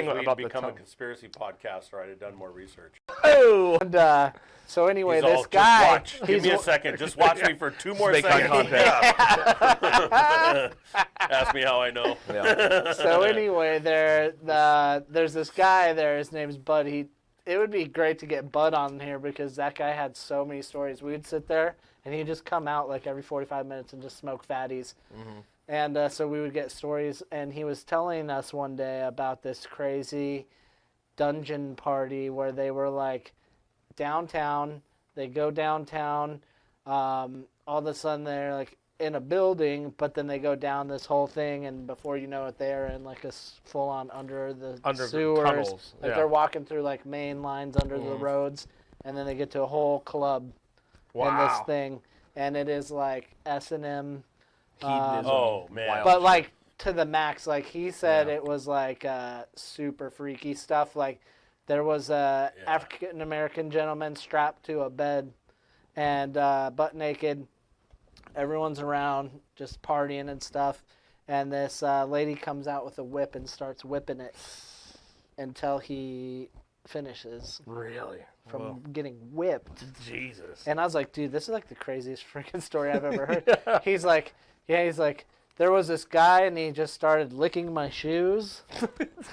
We'd become a conspiracy podcaster. I'd have done more research. Oh! And so anyway, this guy... Give me a second. Just watch me for 2 more seconds. Ask me how I know. Yeah. So anyway, there's this guy there. His name's Bud. It would be great to get Bud on here because that guy had so many stories. We'd sit there, and he'd just come out like every 45 minutes and just smoke fatties. Mm-hmm. And so we would get stories, and he was telling us one day about this crazy dungeon party where they were like downtown. They go downtown. All of a sudden, they're like in a building, but then they go down this whole thing, and before you know it, they're in like a full-on under the sewers. Tunnels. Like they're walking through like main lines under the roads, and then they get to a whole club in this thing, and it is like S&M. Oh man! But like to the max. Like he said, it was like super freaky stuff. Like there was a African American gentleman strapped to a bed and butt naked. Everyone's around just partying and stuff, and this lady comes out with a whip and starts whipping it until he finishes. Really? From getting whipped. Jesus. And I was like, dude, this is like the craziest freaking story I've ever heard. He's like, there was this guy and he just started licking my shoes.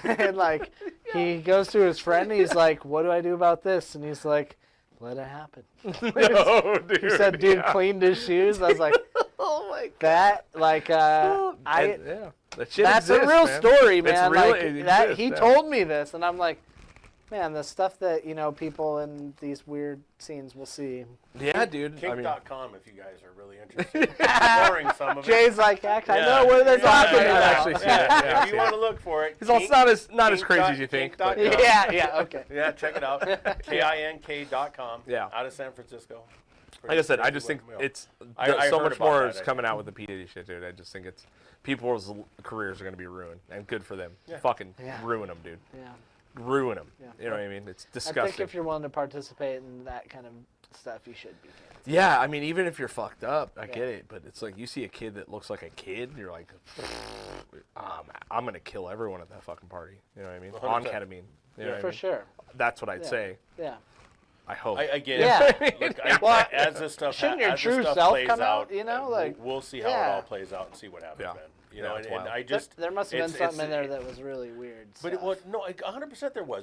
And like, he goes to his friend and he's like, what do I do about this? And he's like, let it happen. No, dude. He said, dude cleaned his shoes. I was like, oh my God. That, like, That shit that's exists, a real story, man. Really, he told me this, and I'm like, man, the stuff that, people in these weird scenes will see. Yeah, dude. Kink.com if you guys are really interested. Exploring some of it. Jay's like, heck, I know what they're talking about. Actually see that. If you want to look for it. It's not as crazy as you think. But, okay. Yeah, check it out. KINK.com. Yeah. Out of San Francisco. Like I said, I just think it's so much more is coming out with the P. Diddy shit, dude. I just think people's careers are going to be ruined, and good for them. Yeah. Fucking ruin them, dude. Yeah. Ruin them. Yeah. You know what I mean? It's disgusting. I think if you're willing to participate in that kind of stuff, you should be. Yeah, I mean, even if you're fucked up, I get it. But it's like you see a kid that looks like a kid, you're like, I'm going to kill everyone at that fucking party. You know what I mean? 100%. On ketamine. You know what I mean? Sure. That's what I'd say. Yeah. I hope. I get it. Look, as this stuff shouldn't your true self come out? We'll see how it all plays out and see what happens, man. And I just there must have been something in there that was really weird. But it was 100% there was.